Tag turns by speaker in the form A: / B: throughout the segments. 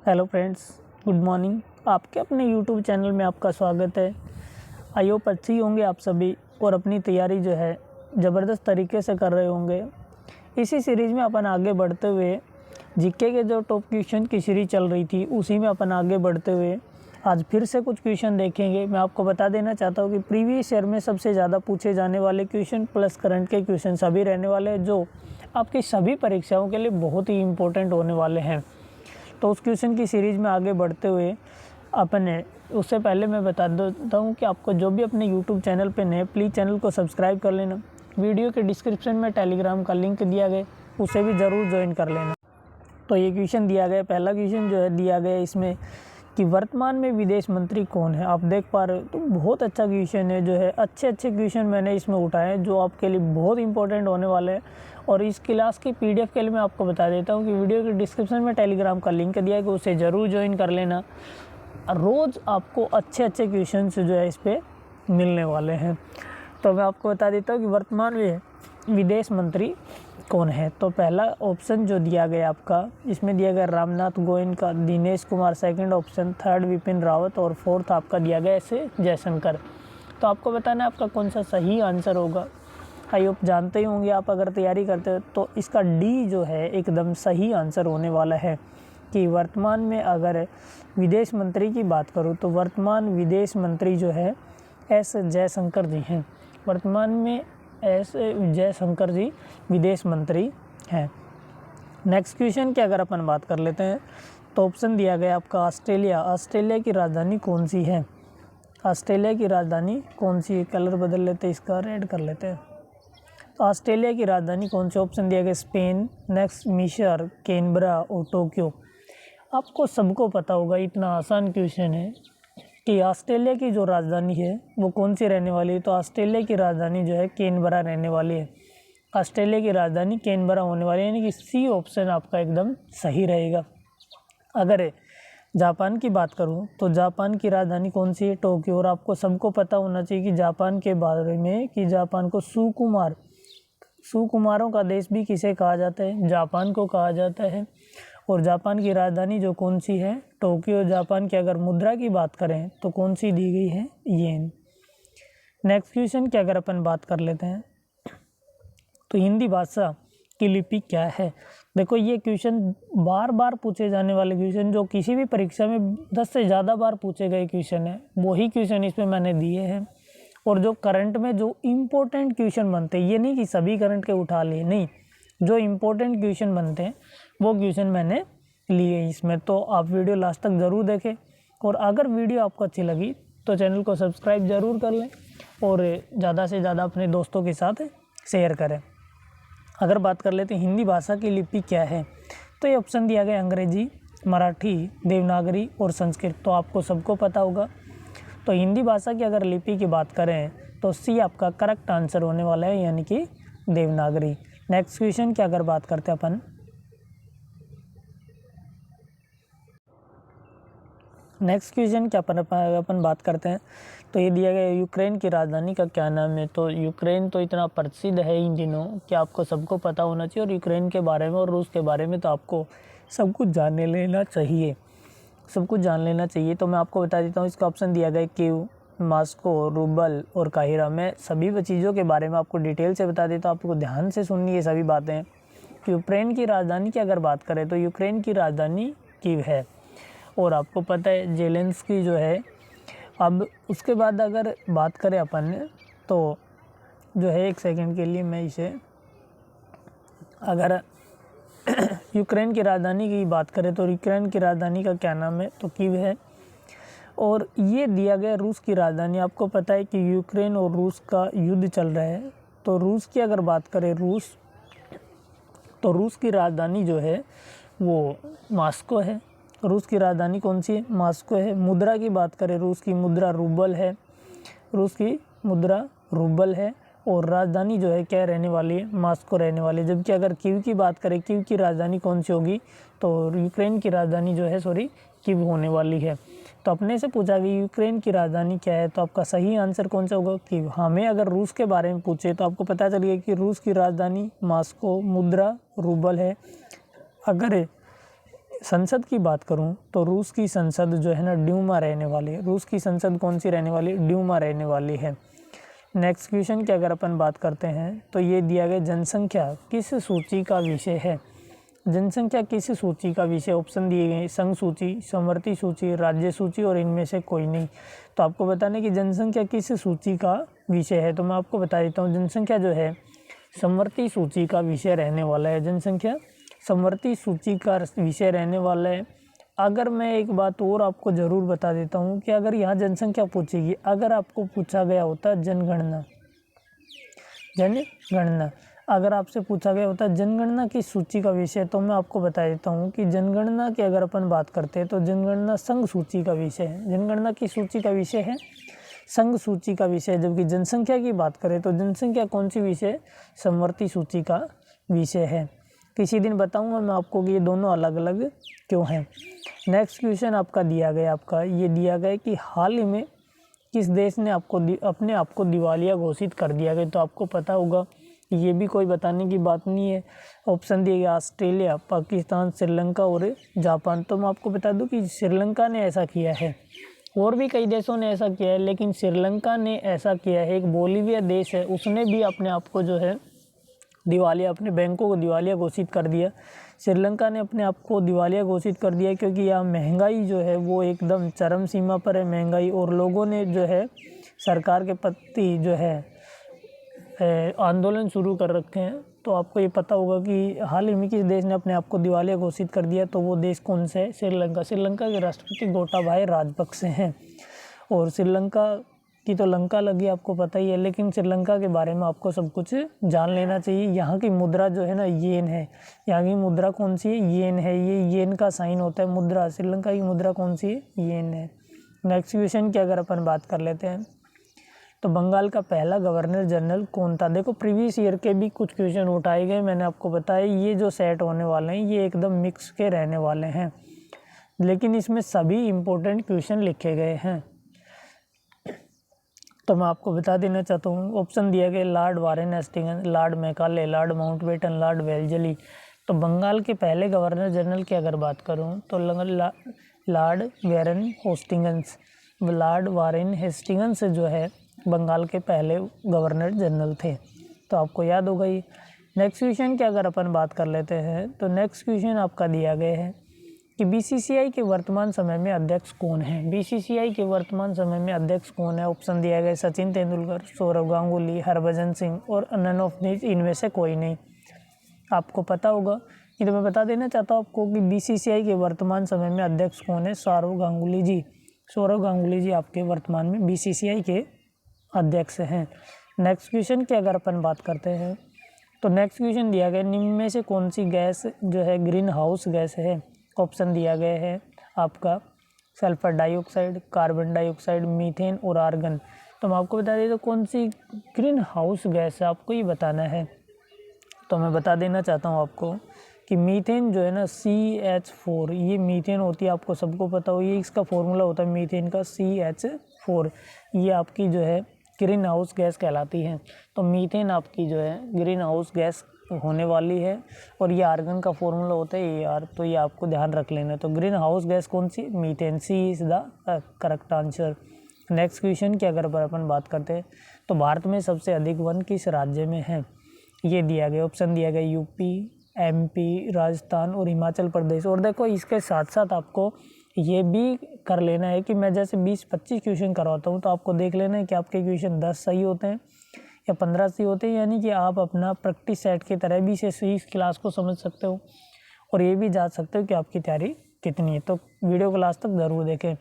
A: Hello friends, good morning. आपके अपने YouTube channel में आपका स्वागत है। आई होप अच्छी होंगे आप सभी और अपनी तैयारी जो है ज़बरदस्त तरीके से कर रहे होंगे। इसी सीरीज़ में अपन आगे बढ़ते हुए जीके के जो टॉप क्वेश्चन की सीरीज चल रही थी उसी में अपन आगे बढ़ते हुए आज फिर से कुछ क्वेश्चन देखेंगे। मैं आपको बता देना चाहता हूँ कि प्रीवियस ईयर में सबसे ज़्यादा पूछे जाने वाले क्वेश्चन प्लस करंट के क्वेश्चन सभी रहने वाले हैं, जो आपकी सभी परीक्षाओं के लिए बहुत ही इम्पोर्टेंट होने वाले हैं। तो उस क्वेश्चन की सीरीज़ में आगे बढ़ते हुए अपने उससे पहले मैं बता देता हूँ कि आपको जो भी अपने यूट्यूब चैनल पे नए प्लीज़ चैनल को सब्सक्राइब कर लेना। वीडियो के डिस्क्रिप्शन में टेलीग्राम का लिंक दिया गया, उसे भी ज़रूर ज्वाइन कर लेना। तो ये क्वेश्चन दिया गया, पहला क्वेश्चन जो है दिया गया इसमें कि वर्तमान में विदेश मंत्री कौन है। आप देख पा रहे हो, तो बहुत अच्छा क्वेश्चन है। जो है अच्छे क्वेश्चन मैंने इसमें उठाए हैं जो आपके लिए बहुत इंपॉर्टेंट होने वाले हैं। और इस क्लास की पीडीएफ के लिए मैं आपको बता देता हूँ कि वीडियो के डिस्क्रिप्शन में टेलीग्राम का लिंक दिया है कि उसे ज़रूर ज्वाइन कर लेना। रोज़ आपको अच्छे क्वेश्चन जो है इस पर मिलने वाले हैं। तो मैं आपको बता देता हूँ कि वर्तमान में विदेश मंत्री कौन है। तो पहला ऑप्शन जो दिया गया आपका, इसमें दिया गया Ramnath Goenka, Dinesh Kumar second option, third Vipin Rawat और फोर्थ आपका दिया गया ऐसे जयशंकर। तो आपको बताना है आपका कौन सा सही आंसर होगा। आई होप जानते ही होंगे आप, अगर तैयारी करते हो तो इसका डी जो है एकदम सही आंसर होने वाला है। कि वर्तमान में अगर विदेश मंत्री की बात करूँ तो वर्तमान विदेश मंत्री जो है एस जयशंकर जी हैं। वर्तमान में एस जयशंकर जी विदेश मंत्री हैं। नेक्स्ट क्वेश्चन की अगर अपन बात कर लेते हैं तो ऑप्शन दिया गया आपका ऑस्ट्रेलिया। ऑस्ट्रेलिया की राजधानी कौन सी है। ऑस्ट्रेलिया की राजधानी कौन सी है। कलर बदल लेते हैं, इसका रेड कर लेते हैं। तो ऑस्ट्रेलिया की राजधानी कौन सी, ऑप्शन दिया गया स्पेन, नेक्स्ट मिस्र, कैनबरा और टोक्यो। आपको सबको पता होगा, इतना आसान क्वेश्चन है कि ऑस्ट्रेलिया की जो राजधानी है वो कौन सी रहने वाली है। तो ऑस्ट्रेलिया की राजधानी जो है कैनबरा रहने वाली है। ऑस्ट्रेलिया की राजधानी कैनबरा होने वाली है, यानी कि सी ऑप्शन आपका एकदम सही रहेगा। अगर जापान की बात करूं तो जापान की राजधानी कौन सी है, टोक्यो। और आपको सबको पता होना चाहिए कि जापान के बारे में कि जापान को सुकुमारों का देश भी किसे कहा जाता है, जापान को कहा जाता है। और जापान की राजधानी जो कौन सी है, टोक्यो। जापान की अगर मुद्रा की बात करें तो कौन सी दी गई है, येन। नेक्स्ट क्वेश्चन की अगर अपन बात कर लेते हैं तो हिंदी भाषा की लिपि क्या है। देखो ये क्वेश्चन बार बार पूछे जाने वाले क्वेश्चन, जो किसी भी परीक्षा में 10 से ज़्यादा बार पूछे गए क्वेश्चन है, वही क्वेश्चन इसमें मैंने दिए हैं। और जो करंट में जो इम्पोर्टेंट क्वेश्चन बनते हैं, ये नहीं कि सभी करंट के उठा लिए, नहीं, जो इम्पोर्टेंट क्वेश्चन बनते हैं वो क्वेश्चन मैंने लिए इसमें। तो आप वीडियो लास्ट तक ज़रूर देखें। और अगर वीडियो आपको अच्छी लगी तो चैनल को सब्सक्राइब ज़रूर कर लें और ज़्यादा से ज़्यादा अपने दोस्तों के साथ शेयर करें। अगर बात कर लेते हैं हिंदी भाषा की लिपि क्या है, तो ये ऑप्शन दिया गया अंग्रेजी, मराठी, देवनागरी और संस्कृत। तो आपको सबको पता होगा। तो हिंदी भाषा की अगर लिपि की बात करें तो सी आपका करेक्ट आंसर होने वाला है, यानी कि देवनागरी। नेक्स्ट क्वेश्चन की अगर बात करते हैं अपन, नेक्स्ट क्वेश्चन की अपन बात करते हैं तो ये दिया गया यूक्रेन की राजधानी का क्या नाम है। तो यूक्रेन तो इतना प्रसिद्ध है इन दिनों कि आपको सबको पता होना चाहिए। और यूक्रेन के बारे में और रूस के बारे में तो आपको सब कुछ जान लेना चाहिए, सब कुछ जान लेना चाहिए। तो मैं आपको बता देता हूँ, इसका ऑप्शन दिया गया कीव, मॉस्को, रूबल और काहिरा। मैं सभी चीज़ों के बारे में आपको डिटेल से बता देता हूँ, आपको ध्यान से सुननी ये सभी बातें। यूक्रेन की राजधानी की अगर बात करें तो यूक्रेन की राजधानी कीव है। और आपको पता है जेलेंस्की जो है। अब उसके बाद अगर बात करें अपन तो जो है, एक सेकंड के लिए मैं इसे, अगर यूक्रेन की राजधानी की बात करें तो यूक्रेन की राजधानी का क्या नाम है, तो कीव है। और ये दिया गया रूस की राजधानी। आपको पता है कि यूक्रेन और रूस का युद्ध चल रहा है। तो रूस की अगर बात करें तो रूस की राजधानी जो है वो मॉस्को है। रूस की राजधानी कौन सी है, मॉस्को है। मुद्रा की बात करें, रूस की मुद्रा रूबल है, रूस की मुद्रा रूबल है। और राजधानी जो है क्या रहने वाली है, मॉस्को रहने वाली है। जबकि अगर कीव की बात करें, कीव की राजधानी कौन सी होगी, तो यूक्रेन की राजधानी जो है कीव होने वाली है। तो अपने से पूछा कि यूक्रेन की राजधानी क्या है, तो आपका सही आंसर कौन सा होगा, कीव। हमें अगर रूस के बारे में पूछे तो आपको पता चल गया कि रूस की राजधानी मॉस्को, मुद्रा रूबल है। अगर संसद की बात करूं तो रूस की संसद जो है ना ड्यूमा रहने वाली है। रूस की संसद कौन सी रहने वाली है? ड्यूमा रहने वाली है। नेक्स्ट क्वेश्चन की अगर अपन बात करते हैं तो ये दिया गया जनसंख्या किस सूची का विषय है? जनसंख्या किस सूची का विषय? ऑप्शन दिए गए संघ सूची, समवर्ती सूची, राज्य सूची और इनमें से कोई नहीं। तो आपको बताना है कि जनसंख्या किस सूची का विषय है। तो मैं आपको बता देता हूँ, जनसंख्या जो है समवर्ती सूची का विषय रहने वाला है। जनसंख्या समवर्ती सूची का विषय रहने वाला है। अगर मैं एक बात और आपको ज़रूर बता देता हूँ कि अगर यहाँ जनसंख्या पूछेगी, अगर आपको पूछा गया होता जनगणना, अगर आपसे पूछा गया होता जनगणना की सूची का विषय, तो मैं आपको बता देता हूँ कि जनगणना की अगर अपन बात करते हैं तो जनगणना संघ सूची का विषय है। जनगणना की सूची का विषय है संघ सूची का विषय। जबकि जनसंख्या की बात करें तो जनसंख्या कौन सी विषय? समवर्ती सूची का विषय है। किसी दिन बताऊंगा मैं आपको कि ये दोनों अलग अलग क्यों हैं। नेक्स्ट क्वेश्चन आपका दिया गया, ये दिया गया कि हाल ही में किस देश ने अपने आप को दिवालिया घोषित कर दिया गया? तो आपको पता होगा, ये भी कोई बताने की बात नहीं है। ऑप्शन दिए गए ऑस्ट्रेलिया, पाकिस्तान, श्रीलंका और जापान। तो मैं आपको बता दूं कि श्रीलंका ने ऐसा किया है, और भी कई देशों ने ऐसा किया है, लेकिन श्रीलंका ने ऐसा किया है। एक बोलीविया देश है, उसने भी अपने आप को जो है दिवालिया, अपने बैंकों को दिवालिया घोषित कर दिया। श्रीलंका ने अपने आप को दिवालिया घोषित कर दिया क्योंकि यहाँ महंगाई जो है वो एकदम चरम सीमा पर है महंगाई, और लोगों ने जो है सरकार के प्रति जो है आंदोलन शुरू कर रखे हैं। तो आपको ये पता होगा कि हाल ही में किस देश ने अपने आप को दिवालिया घोषित कर दिया? तो वो देश कौन सा है? श्रीलंका। श्रीलंका के राष्ट्रपति गोटाबाया राजपक्षे हैं। और श्रीलंका की तो लंका लगी, आपको पता ही है, लेकिन श्रीलंका के बारे में आपको सब कुछ जान लेना चाहिए। यहाँ की मुद्रा जो है ना येन है। यहाँ की मुद्रा कौन सी है? येन है। ये येन का साइन होता है मुद्रा। श्रीलंका की मुद्रा कौन सी है? येन है। नेक्स्ट क्वेश्चन की अगर अपन बात कर लेते हैं तो बंगाल का पहला गवर्नर जनरल कौन था? देखो प्रीवियस ईयर के भी कुछ क्वेश्चन उठाए गए, मैंने आपको बताया ये जो सेट होने वाले हैं ये एकदम मिक्स के रहने वाले हैं, लेकिन इसमें सभी इम्पोर्टेंट क्वेश्चन लिखे गए हैं। तो मैं आपको बता देना चाहता हूँ, ऑप्शन दिया गया Lord Warren Hastings, Lord Macaulay, Lord Mountbatten, Lord Wellesley. तो बंगाल के पहले गवर्नर जनरल की अगर बात करूँ तो Lord Warren Hastings, Lord Warren Hastings जो है बंगाल के पहले गवर्नर जनरल थे। तो आपको याद होगा ही। नेक्स्ट क्वेश्चन की अगर अपन बात कर लेते हैं तो नेक्स्ट क्वेश्चन आपका दिया गया है कि बीसीसीआई के वर्तमान समय में अध्यक्ष कौन है? बीसीसीआई के वर्तमान समय में अध्यक्ष कौन है? ऑप्शन दिया गया सचिन तेंदुलकर, सौरव गांगुली, हरभजन सिंह और नन ऑफ दीज, इनमें से कोई नहीं। आपको पता होगा, ये तो मैं बता देना चाहता हूँ आपको कि बीसीसीआई के वर्तमान समय में अध्यक्ष कौन है? सौरव गांगुली जी। सौरव गांगुली जी आपके वर्तमान में बीसीसीआई के अध्यक्ष हैं। नेक्स्ट क्वेश्चन की अगर अपन बात करते हैं तो नेक्स्ट क्वेश्चन दिया गया निम्न में से कौन सी गैस जो है ग्रीन हाउस गैस है? ऑप्शन दिया गया है आपका sulphur dioxide, carbon dioxide, methane और आर्गन। तो मैं आपको बता दें तो कौन सी ग्रीन हाउस गैस है, आपको ये बताना है। तो मैं बता देना चाहता हूँ आपको कि मीथेन जो है ना CH4, ये मीथेन होती है, आपको सबको पता हो, ये इसका फॉर्मूला होता है मीथेन का CH4। ये आपकी जो है ग्रीन हाउस गैस कहलाती है। तो मीथेन आपकी जो है ग्रीन हाउस गैस होने वाली है, और ये आर्गन का फॉर्मूला होता है AR। तो ये आपको ध्यान रख लेना। तो ग्रीन हाउस गैस कौन सी? Methane. C is the correct answer. Next question की अगर अपन बात करते हैं तो भारत में सबसे अधिक वन किस राज्य में है? ये दिया गया, ऑप्शन दिया गया UP, MP, राजस्थान और हिमाचल प्रदेश। और देखो इसके साथ साथ आपको ये भी कर लेना है कि मैं जैसे 20-25 क्वेश्चन करवाता हूँ तो आपको देख लेना है कि आपके क्वेश्चन 10 सही होते हैं या 15 सही होते हैं, यानी कि आप अपना प्रैक्टिस सेट की तरह भी इस क्लास को समझ सकते हो और ये भी जान सकते हो कि आपकी तैयारी कितनी है। तो वीडियो को लास्ट तक ज़रूर देखें।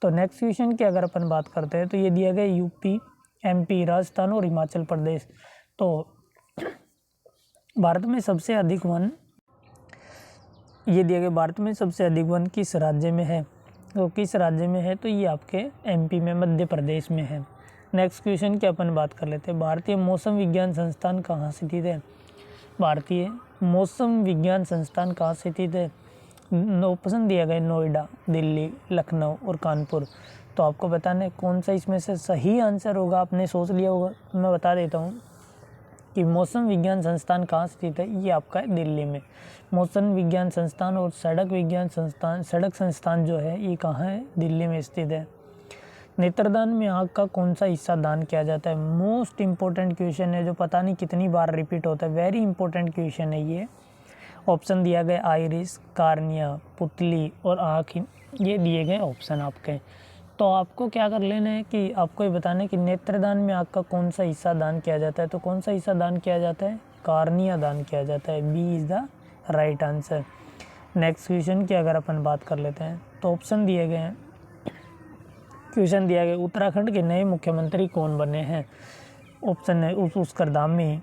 A: तो नेक्स्ट क्वेश्चन की अगर अपन बात करते हैं तो ये दिया गया UP, MP, राजस्थान और हिमाचल प्रदेश। तो भारत में सबसे अधिक वन, ये दिया गया भारत में सबसे अधिक वन किस राज्य में है? तो किस राज्य में है? तो ये आपके MP में, मध्य प्रदेश में है। नेक्स्ट क्वेश्चन की अपन बात कर लेते हैं, भारतीय मौसम विज्ञान संस्थान कहाँ स्थित है? भारतीय मौसम विज्ञान संस्थान कहाँ स्थित है? ऑप्शन दिया गया नोएडा, दिल्ली, लखनऊ और कानपुर। तो आपको बताना है कौन सा इसमें से सही आंसर होगा। आपने सोच लिया होगा, मैं बता देता हूँ। कि मौसम विज्ञान संस्थान कहाँ स्थित है, ये आपका है दिल्ली में। मौसम विज्ञान संस्थान और सड़क संस्थान जो है ये कहाँ है, दिल्ली में स्थित है। नेत्रदान में आँख का कौन सा हिस्सा दान किया जाता है, मोस्ट इम्पोर्टेंट क्वेश्चन है जो पता नहीं कितनी बार रिपीट होता है, वेरी इंपॉर्टेंट क्वेश्चन है ये। ऑप्शन दिया गया आइरिस, कार्निया, पुतली और आँख, ये दिए गए ऑप्शन आपके। तो आपको क्या कर लेना है कि आपको ये बताना है कि नेत्रदान में आँख का कौन सा हिस्सा दान किया जाता है। तो कौन सा हिस्सा दान किया जाता है, कार्निया दान किया जाता है। B is the right answer. Next question की अगर अपन बात कर लेते हैं तो ऑप्शन दिए गए हैं। क्वेश्चन दिया गया उत्तराखंड के नए मुख्यमंत्री कौन बने हैं। ऑप्शन है पुष्कर धामी,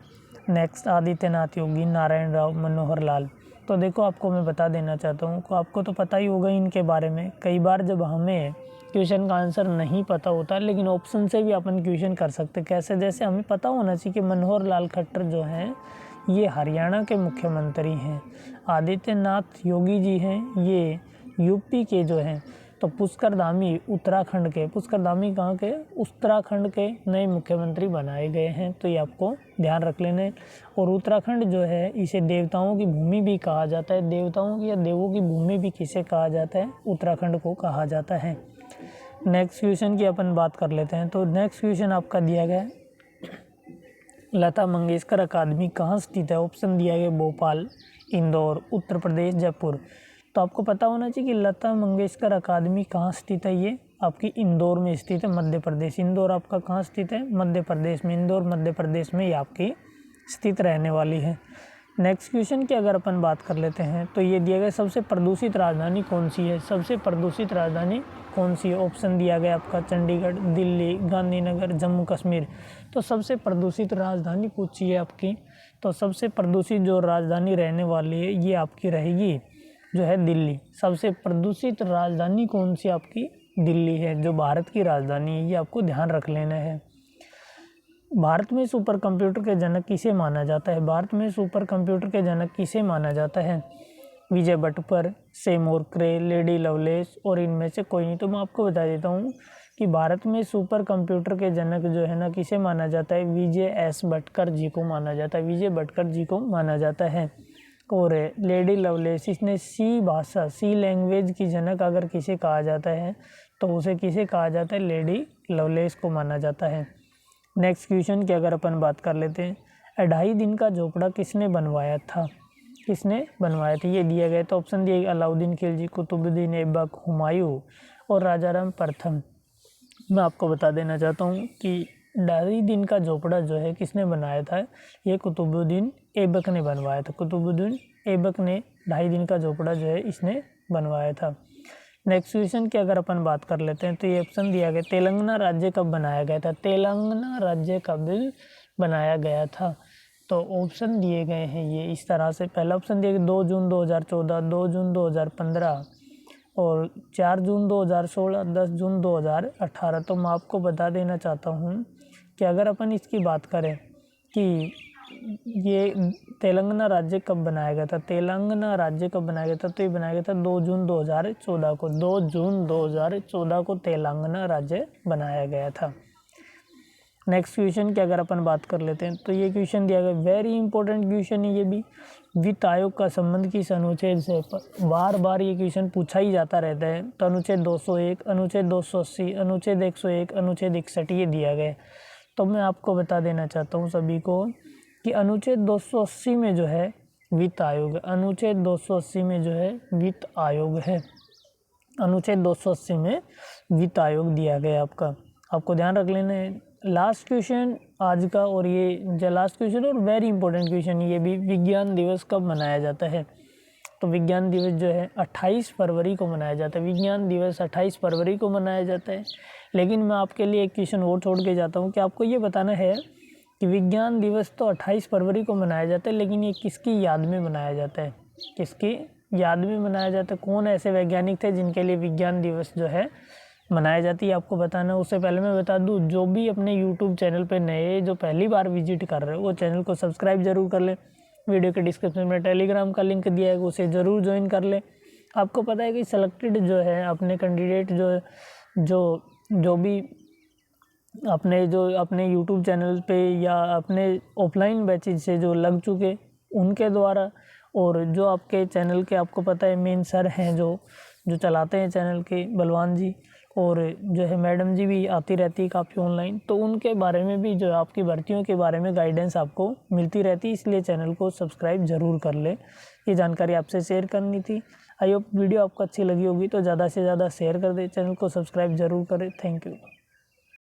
A: नेक्स्ट आदित्यनाथ योगी, नारायण राव, मनोहर लाल। तो देखो आपको मैं बता देना चाहता हूँ, आपको तो पता ही होगा इनके बारे में। कई बार जब हमें क्वेश्चन का आंसर नहीं पता होता, लेकिन ऑप्शन से भी अपन क्वेश्चन कर सकते। कैसे, जैसे हमें पता होना चाहिए कि मनोहर लाल खट्टर जो हैं ये हरियाणा के मुख्यमंत्री हैं, आदित्यनाथ योगी जी हैं ये यूपी के जो हैं, तो पुष्कर धामी उत्तराखंड के, पुष्कर धामी कहाँ के, उत्तराखंड के नए मुख्यमंत्री बनाए गए हैं। तो ये आपको ध्यान रख लेना है। और उत्तराखंड जो है इसे देवताओं की भूमि भी कहा जाता है। देवताओं की या देवों की भूमि भी किसे कहा जाता है, उत्तराखंड को कहा जाता है। नेक्स्ट क्वेश्चन की अपन बात कर लेते हैं। तो नेक्स्ट क्वेश्चन आपका दिया गया है लता मंगेशकर अकादमी कहाँ स्थित है। ऑप्शन दिया गया भोपाल, इंदौर, उत्तर प्रदेश, जयपुर। तो आपको पता होना चाहिए कि लता मंगेशकर अकादमी कहाँ स्थित है, ये आपकी इंदौर में स्थित है, मध्य प्रदेश। इंदौर आपका कहाँ स्थित है, मध्य प्रदेश में। इंदौर मध्य प्रदेश में ये आपकी स्थित रहने वाली है। नेक्स्ट क्वेश्चन की अगर अपन बात कर लेते हैं तो ये दिया गया सबसे प्रदूषित राजधानी कौन सी है। सबसे प्रदूषित राजधानी कौन सी है। ऑप्शन दिया गया आपका चंडीगढ़, दिल्ली, गांधीनगर, जम्मू कश्मीर। तो सबसे प्रदूषित राजधानी पूछी है आपकी, तो सबसे प्रदूषित जो राजधानी रहने वाली है ये आपकी रहेगी जो है दिल्ली। सबसे प्रदूषित राजधानी कौन सी आपकी, दिल्ली है, जो भारत की राजधानी है। ये आपको ध्यान रख लेना है। भारत में सुपर कंप्यूटर के जनक किसे माना जाता है। भारत में सुपर कंप्यूटर के जनक किसे माना जाता है। विजय भटकर, सेमोर क्रे, लेडी लवलेस और इनमें से कोई नहीं। तो मैं आपको बता देता हूँ कि भारत में सुपर कंप्यूटर के जनक जो है ना किसे माना जाता है, विजय एस भटकर जी को माना जाता है। विजय भटकर जी को माना जाता है। और लेडी लवलेस, इसने सी भाषा, सी लैंग्वेज की जनक अगर किसे कहा जाता है तो उसे किसे कहा जाता है, लेडी लवलेस को माना जाता है। नेक्स्ट क्वेश्चन की अगर अपन बात कर लेते हैं, 2.5 दिन का झोपड़ा किसने बनवाया था। किसने बनवाया था, ये दिया गया। तो ऑप्शन दिए गए अलाउद्दीन खिलजी, कुतुबुद्दीन ऐबक, हुमायूं और राजाराम प्रथम। मैं आपको बता देना चाहता हूँ कि 2.5 दिन का झोपड़ा जो है किसने बनाया था, ये कुतुबुद्दीन ऐबक ने बनवाया था। कुतुबुद्दीन ऐबक ने 2.5 दिन का झोपड़ा जो है इसने बनवाया था। नेक्स्ट क्वेश्चन की अगर अपन बात कर लेते हैं तो ये ऑप्शन दिया गया तेलंगाना राज्य कब बनाया गया था। तेलंगाना राज्य कब बनाया गया था। तो ऑप्शन दिए गए हैं ये इस तरह से। पहला ऑप्शन दिया गया 2 जून 2014, 2 जून 2015 और 4 जून 2016, 10 जून 2018। तो मैं आपको बता देना चाहता हूँ कि अगर अपन इसकी बात करें कि ये तेलंगाना राज्य कब बनाया गया था, तेलंगाना राज्य कब बनाया गया था, तो ये बनाया गया था 2 जून 2014 को। 2 जून 2014 को तेलंगाना राज्य बनाया गया था। नेक्स्ट क्वेश्चन की अगर अपन बात कर लेते हैं तो ये क्वेश्चन दिया गया, वेरी इंपॉर्टेंट क्वेश्चन है ये भी। वित्त आयोग का संबंध किस अनुच्छेद से, बार बार ये क्वेश्चन पूछा ही जाता रहता है। तो अनुच्छेद 201, अनुच्छेद 280, अनुच्छेद 101, अनुच्छेद 61 ये दिया गया। तो मैं आपको बता देना चाहता हूँ सभी को कि अनुच्छेद 280 में जो है वित्त आयोग, अनुच्छेद 280 में जो है वित्त आयोग है। अनुच्छेद 280 में वित्त आयोग दिया गया आपका, आपको ध्यान रख लेना है। लास्ट क्वेश्चन आज का, और ये जो लास्ट क्वेश्चन और वेरी इंपॉर्टेंट क्वेश्चन ये भी, विज्ञान दिवस कब मनाया जाता है। तो विज्ञान दिवस जो है 28 फरवरी को मनाया जाता है। विज्ञान दिवस 28 फरवरी को मनाया जाता है। लेकिन मैं आपके लिए एक क्वेश्चन और छोड़ के जाता हूँ कि आपको ये बताना है कि विज्ञान दिवस तो 28 फरवरी को मनाया जाता है, लेकिन ये किसकी याद में मनाया जाता है, किसकी याद में मनाया जाता है। कौन ऐसे वैज्ञानिक थे जिनके लिए विज्ञान दिवस जो है मनाई जाती है, आपको बताना। उससे पहले मैं बता दूं, जो भी अपने यूट्यूब चैनल पे नए, जो पहली बार विजिट कर रहे हो, वो चैनल को सब्सक्राइब जरूर कर लें। वीडियो के डिस्क्रिप्शन में टेलीग्राम का लिंक दिया है, उसे ज़रूर ज्वाइन कर लें। आपको पता है कि सिलेक्टेड जो है अपने कैंडिडेट जो भी अपने यूट्यूब चैनल पे या अपने ऑफलाइन बैचेज से जो लग चुके उनके द्वारा, और जो आपके चैनल के आपको पता है मेन सर हैं जो चलाते हैं चैनल के, बलवान जी, और जो है मैडम जी भी आती रहती है काफ़ी ऑनलाइन, तो उनके बारे में भी जो है आपकी भर्तियों के बारे में गाइडेंस आपको मिलती रहती है। इसलिए चैनल को सब्सक्राइब ज़रूर कर ले। ये जानकारी आपसे शेयर करनी थी। आई होप वीडियो आपको अच्छी लगी होगी तो ज़्यादा से ज़्यादा शेयर कर दे, चैनल को सब्सक्राइब ज़रूर करें। Thank you.